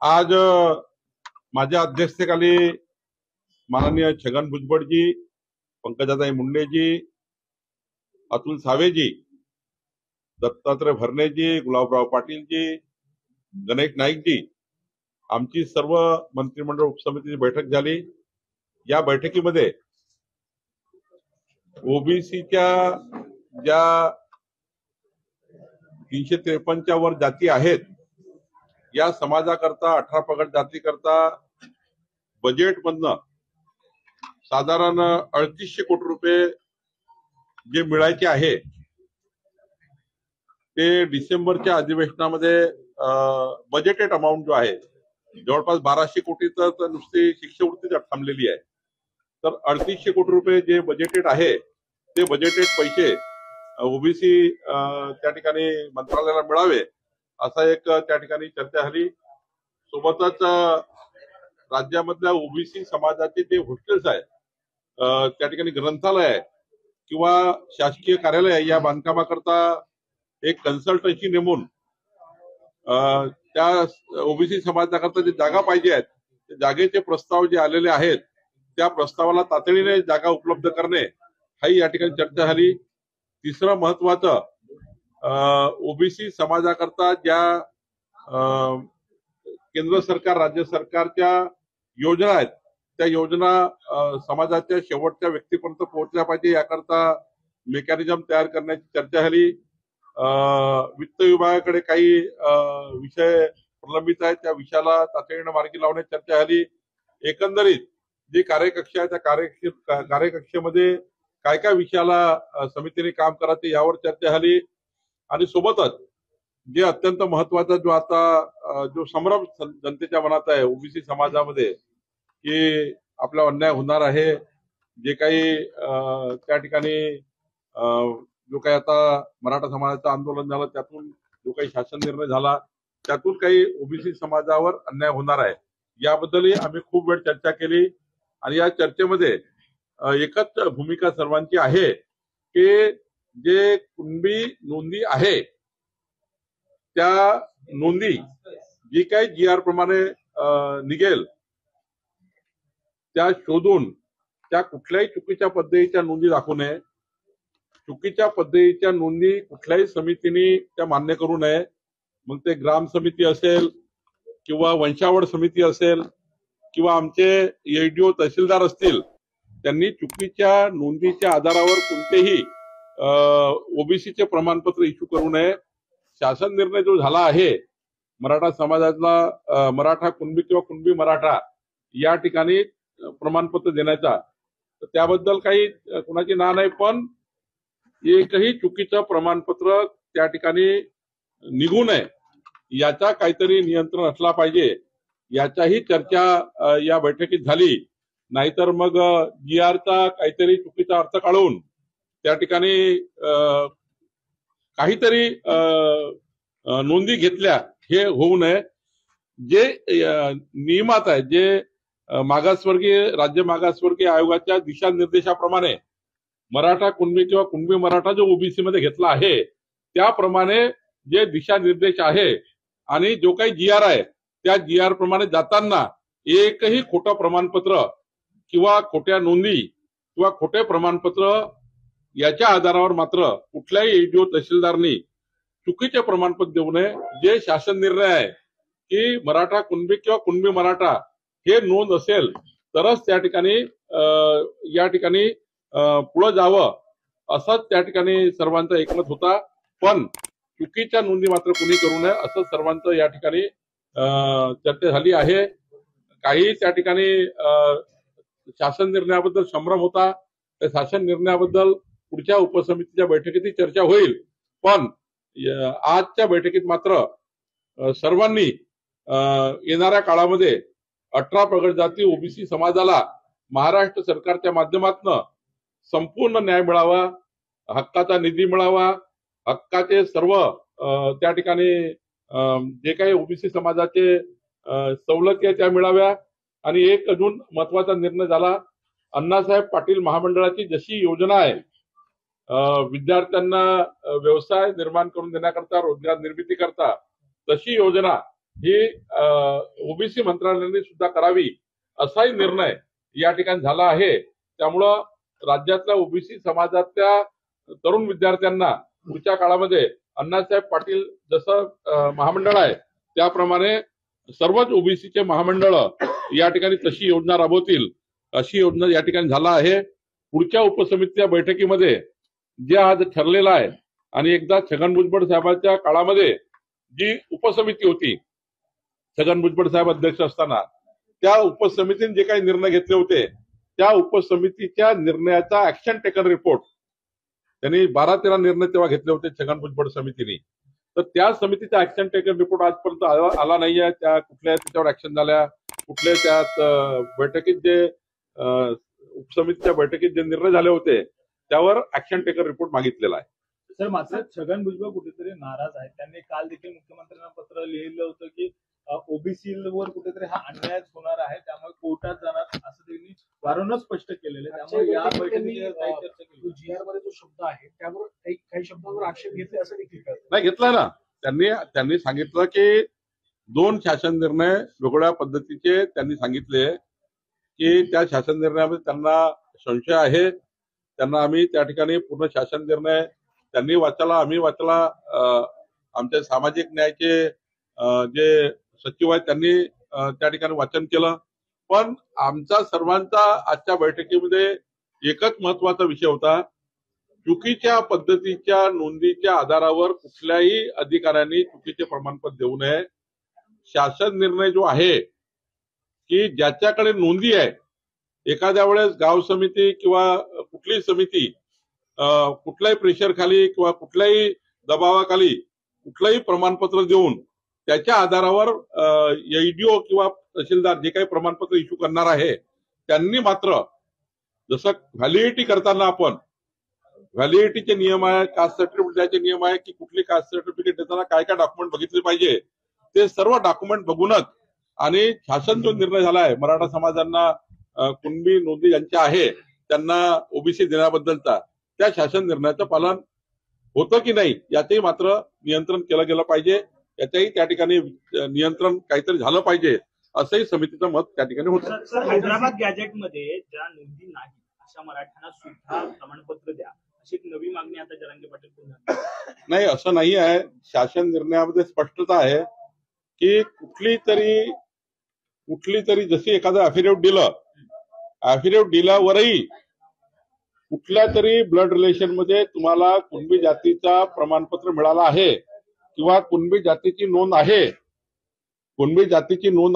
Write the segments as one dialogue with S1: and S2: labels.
S1: आज माझ्या अध्यक्षतेखाली माननीय छगन भुजबळजी, पंकजाताई मुंडेजी, अतुल सावेजी, दत्तात्रय भरणेजी, गुलाबराव पाटीलजी, गणेश नाईकजी, आमची सर्व मंत्रिमंडळ उपसमितीची बैठक झाली। या बैठकीमध्ये ओबीसीच्या ज्या 353च्या वर जाती आहेत या समाजाकरता 18 पगड जातीकरता बजेटमधनं साधारण 3800 कोटी रुपये जे मिळायचे आहे ते डिसेंबरच्या अधिवेशनामध्ये बजेटेड अमाऊंट जो आहे जवळपास 1200 कोटी तर नुसती शिष्यवृत्तीच थांबलेली आहे। तर 3800 कोटी रुपये जे बजेटेड आहे ते बजेटेड पैसे ओबीसी त्या ठिकाणी मंत्रालयाला मिळावे असा एक त्या ठिकाणी चर्चा झाली। सोबतच राज्यामधल्या ओबीसी समाजाचे जे हॉस्टेल्स आहेत त्या ठिकाणी ग्रंथालय आहे किंवा शासकीय कार्यालय आहे या बांधकामाकरता एक कन्सल्टन्सी नेमून त्या ओबीसी समाजाकरता जे जागा पाहिजे आहेत त्या जागेचे प्रस्ताव जे आलेले आहेत त्या प्रस्तावाला तातडीने जागा उपलब्ध करणे हाही या ठिकाणी चर्चा झाली। तिसरं महत्वाचं ओबीसी समाजाकरता ज्या केंद्र सरकार राज्य सरकारच्या योजना आहेत त्या योजना समाजाच्या शेवटच्या व्यक्तीपर्यंत पोहोचल्या पाहिजे याकरता मेकॅनिझम तयार करण्याची चर्चा झाली। वित्त विभागाकडे काही विषय प्रलंबित आहेत त्या विषयाला तातडीने मार्गी लावण्याची चर्चा झाली। एकंदरीत जी कार्यकक्षा आहे त्या कार्यकक्षेमध्ये काय काय विषयाला समितीने काम करायचं यावर चर्चा झाली आणि सोबतच जे अत्यंत महत्वाचा जो आता जो संभ्रम जनतेच्या मनात आहे ओबीसी समाजामध्ये की आपला अन्याय होणार आहे, जे काही त्या ठिकाणी जो काही आता मराठा समाजाचं आंदोलन झालं त्यातून जो काही शासन निर्णय झाला त्यातून काही ओबीसी समाजावर अन्याय होणार आहे याबद्दलही आम्ही खूप वेळ चर्चा केली आणि या चर्चेमध्ये एकच भूमिका सर्वांची आहे की जे कुणबी नोंदी आहे त्या नोंदी जी काही जीआर प्रमाणे निघेल त्या शोधून त्या कुठल्याही चुकीच्या पद्धतीच्या नोंदी दाखवू नये। चुकीच्या पद्धतीच्या नोंदी कुठल्याही समितीने त्या मान्य करू नये। मग ते ग्राम समिती असेल किंवा वंशावळ समिती असेल किंवा आमचे एडीओ तहसीलदार असतील त्यांनी चुकीच्या नोंदीच्या आधारावर कोणतेही ओबीसीचे प्रमाणपत्र इश्यू करू नये। शासन निर्णय जो झाला आहे मराठा समाजातला मराठा कुणबी किंवा कुणबी मराठा या ठिकाणी प्रमाणपत्र देण्याचा त्याबद्दल काही कुणाची ना नाही, पण एकही चुकीचं प्रमाणपत्र त्या ठिकाणी निघू नये याचा काहीतरी नियंत्रण असला पाहिजे याचाही चर्चा या बैठकीत झाली। नाहीतर मग जीआरचा काहीतरी चुकीचा अर्थ काढून त्या ठिकाणी काहीतरी नोंदी घेतल्या हे होऊ नये। जे नियमात आहे जे मागासवर्गीय राज्य मागासवर्गीय आयोगाच्या दिशानिर्देशाप्रमाणे मराठा कुणबी किंवा कुणबी मराठा जो ओबीसी मध्ये घेतला आहे त्याप्रमाणे जे दिशानिर्देश आहे आणि जो काही जीआर आहे त्या जीआर प्रमाणे जाताना एकही खोटं प्रमाणपत्र किंवा खोट्या नोंदी किंवा खोटे प्रमाणपत्र याच्या आधारावर मात्र कुठल्याही एडीओ तहसीलदारनी चुकीचे प्रमाणपत्र देऊ नये। जे शासन निर्णय आहे की मराठा कुणबी किंवा कुणबी मराठा हे नोंद असेल तरच त्या ठिकाणी या ठिकाणी पुढे जावं असंच त्या ठिकाणी सर्वांचं एकमत होता, पण चुकीच्या नोंदी मात्र कुणी करू नये असं सर्वांचं या ठिकाणी चर्चा झाली आहे। काही त्या ठिकाणी शासन निर्णयाबद्दल संभ्रम होता, त्या शासन निर्णयाबद्दल पुढच्या उपसमितीच्या बैठकीत चर्चा होईल, पण आजच्या बैठकीत मात्र सर्वांनी येणाऱ्या काळामध्ये 18 पगड जाती ओबीसी समाजाला महाराष्ट्र सरकारच्या माध्यमातून संपूर्ण न्याय मिळावा, हक्काचा निधी मिळावा, हक्काचे सर्व त्या ठिकाणी जे काही ओबीसी समाजाचे सवलती आहेत त्या मिळाव्या। आणि एक अजून महत्वाचा निर्णय झाला, अण्णासाहेब पाटील महामंडळाची जशी योजना आहे विद्यार्थ्यांना व्यवसाय निर्माण करून देण्याकरता रोजगार निर्मिती करता तशी योजना ही ओबीसी मंत्रालयाने सुद्धा करावी असाही निर्णय या ठिकाणी झाला आहे. त्यामुळं राज्यातल्या ओबीसी समाजातल्या तरुण विद्यार्थ्यांना पुढच्या काळामध्ये अण्णासाहेब पाटील जसं महामंडळ आहे त्याप्रमाणे सर्वच ओबीसीचे महामंडळ या ठिकाणी तशी योजना राबवतील अशी योजना या ठिकाणी झाला आहे. पुढच्या उपसमितीच्या बैठकीमध्ये जे आज ठरलेलं आहे आणि एकदा छगन भुजबळ साहेबांच्या काळामध्ये जी उपसमिती होती छगन भुजबळ साहेब अध्यक्ष असताना त्या उपसमितीने जे काही निर्णय घेतले होते त्या उपसमितीच्या निर्णयाचा ऍक्शन टेकन रिपोर्ट त्यांनी 12-13 निर्णय तेव्हा घेतले होते छगन भुजबळ समितीने. तर त्या समितीचा ऍक्शन टेकन रिपोर्ट आजपर्यंत आला नाहीये. त्या कुठल्या त्याच्यावर ऍक्शन झाल्या, कुठल्या त्यात बैठकीत जे उपसमितीच्या बैठकीत जे निर्णय झाले होते त्यावर ऍक्शन टेकन रिपोर्ट मागितलेला आहे.
S2: सर, मात्र छगन भुजबळ कुठेतरी नाराज आहेत. त्यांनी काल देखील मुख्यमंत्र्यांना पत्र लिहिलं होतं की ओबीसीवर कुठेतरी हा अन्याय होणार आहे, त्यामुळे कोर्टात जाणार असं त्यांनी वारंवार स्पष्ट केलेलं आहे. त्यामुळे या बैठकीत काही चर्चा केली.
S3: जीआर मध्ये जो शब्द आहे त्यावर काही शब्दांवर आक्षेप घेतले असं देखील कळतं.
S1: नाही घेतलाय ना. त्यांनी सांगितलं की 2 शासन निर्णय वेगवेगळ्या पद्धतीचे त्यांनी सांगितले की त्या शासन निर्णयामध्ये त्यांना संशय आहे. त्यांना आम्ही त्या ठिकाणी पूर्ण शासन निर्णय त्यांनी वाचला, आम्ही वाचला. आमच्या सामाजिक न्यायाचे जे सचिव आहेत त्यांनी त्या ठिकाणी वाचन केलं. पण आमचा सर्वांचा आजच्या बैठकीमध्ये एकच महत्वाचा विषय होता, चुकीच्या पद्धतीच्या नोंदीच्या आधारावर कुठल्याही अधिकाऱ्यांनी चुकीचे प्रमाणपत्र देऊ नये. शासन निर्णय जो आहे की ज्याच्याकडे नोंदी आहे, एखाद्या वेळेस गाव समिती किंवा कुठलीही समिती कुठल्याही प्रेशर खाली किंवा कुठल्याही दबावाखाली कुठलंही प्रमाणपत्र देऊन त्याच्या आधारावर एडीओ किंवा तहसीलदार जे काही प्रमाणपत्र इश्यू करणार आहे त्यांनी मात्र जसं व्हॅलिडिटी करताना आपण व्हॅलिडिटीचे नियम आहे, कास्ट सर्टिफिकेट द्यायचे नियम आहे की कुठली कास्ट सर्टिफिकेट देताना काय काय डॉक्युमेंट बघितले पाहिजे ते सर्व डॉक्युमेंट बघूनच आणि शासन जो निर्णय झाला आहे मराठा समाजांना कुणबी नोंदी ज्यांच्या आहे त्यांना ओबीसी देण्याबद्दलचा त्या शासन निर्णयाचं पालन होतं की नाही याचंही मात्र नियंत्रण केलं गेलं पाहिजे. याच्याही त्या ठिकाणी नियंत्रण काहीतरी झालं पाहिजे असंही समितीचं मत त्या ठिकाणी होतं.
S2: हैदराबाद गॅजेटमध्ये ज्या नोंदी नाही अशा मराठ्यांना सुद्धा प्रमाणपत्र द्या अशी एक नवी मागणी आता जरांगे पाटील पुन्हा. नाही,
S1: असं नाही आहे. शासन निर्णयामध्ये स्पष्टता आहे की कुठली तरी जशी एखादं अफिडेव्हिट दिल्यावरही कुठल्या तरी ब्लड रिलेशन मध्ये तुम्हाला कुणबी जातीचा प्रमाणपत्र मिळाला आहे किंवा कुणबी जातीची नोंद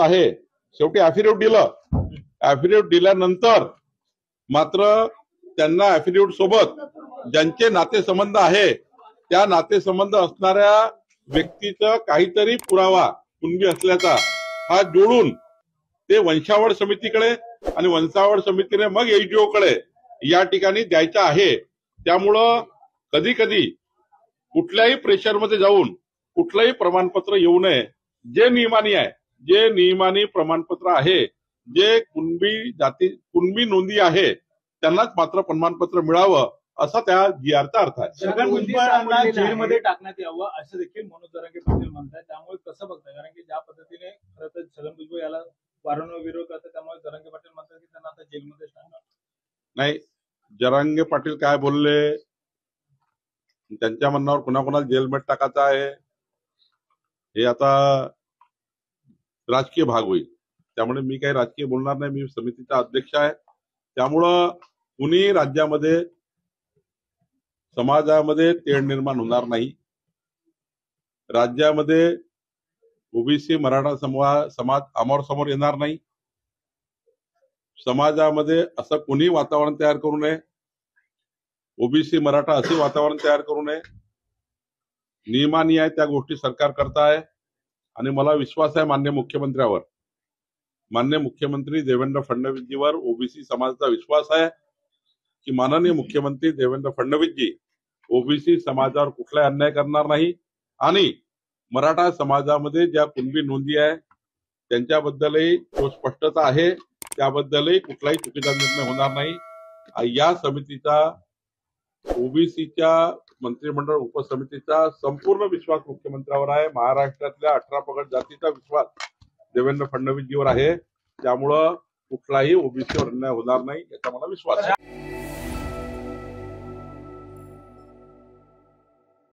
S1: आहे शेवटी अफिडेव्हिट दिल्यानंतर मात्र त्यांना अफिडेव्हिट सोबत ज्यांचे नातेसंबंध आहे त्या नातेसंबंध असणाऱ्या व्यक्तीचा काहीतरी पुरावा कुणबी असल्याचा हा जोडून ते वंशावळ समितीकडे आणि वंशावळ समितीने मग एडीओ कडे या ठिकाणी द्यायचं आहे. त्यामुळं कधी कधी कुठल्याही प्रेशरमध्ये जाऊन कुठलंही प्रमाणपत्र येऊ नये. जे नियमानी प्रमाणपत्र आहे, जे कुणबी नोंदी आहे त्यांनाच मात्र प्रमाणपत्र मिळावं असा त्या जीआरचा अर्थ आहे.
S2: छगन भुजबळांना जेलमध्ये टाकण्यात यावं असं देखील मनोज जरांगे पाटील म्हणतात. त्यामुळे कसं बघताय, कारण की ज्या पद्धतीने खरं तर छगन भुजबळ याला वारंवार विरोध करतात त्यामुळे जरांगे पाटील म्हणतात की त्यांना आता जेलमध्ये टाकणार
S1: नाही. जरांगे पाटील काय बोलले त्यांच्या म्हणण्यावर कुणाकुणाला जेलमध्ये टाकायचं आहे हे आता राजकीय भाग होईल. त्यामुळे मी काही राजकीय बोलणार नाही. मी समितीचा अध्यक्ष आहे. त्यामुळं कुणी राज्यामध्ये समाजामध्ये तेढ निर्माण होणार नाही. राज्यामध्ये ओबीसी मराठा समाज समोर येणार नाही. समाजामध्ये असं कोणी वातावरण तयार करू नये, ओबीसी मराठा असे वातावरण तयार करू नये. नियमाने त्या गोष्टी सरकार करताय आणि मला विश्वास आहे माननीय मुख्यमंत्र्यावर, माननीय मुख्यमंत्री देवेंद्र फडणवीसजीवर ओबीसी समाजाचा विश्वास आहे की माननीय मुख्यमंत्री देवेंद्र फडणवीसजी ओबीसी समाजावर कुठलाही अन्याय करणार नाही आणि मराठा समाजामध्ये ज्या कुणबी नोंदी आहे त्यांच्याबद्दलही जो स्पष्टता आहे त्याबद्दलही कुठलाही चुकीचा निर्णय होणार नाही. या समितीचा ओबीसीच्या मंत्रिमंडळ उपसमितीचा संपूर्ण विश्वास मुख्यमंत्र्यावर आहे. महाराष्ट्रातल्या 18 पगड जातीचा विश्वास देवेंद्र फडणवीसजीवर आहे. त्यामुळं कुठलाही ओबीसीवर अन्याय होणार नाही याचा मला विश्वास आहे.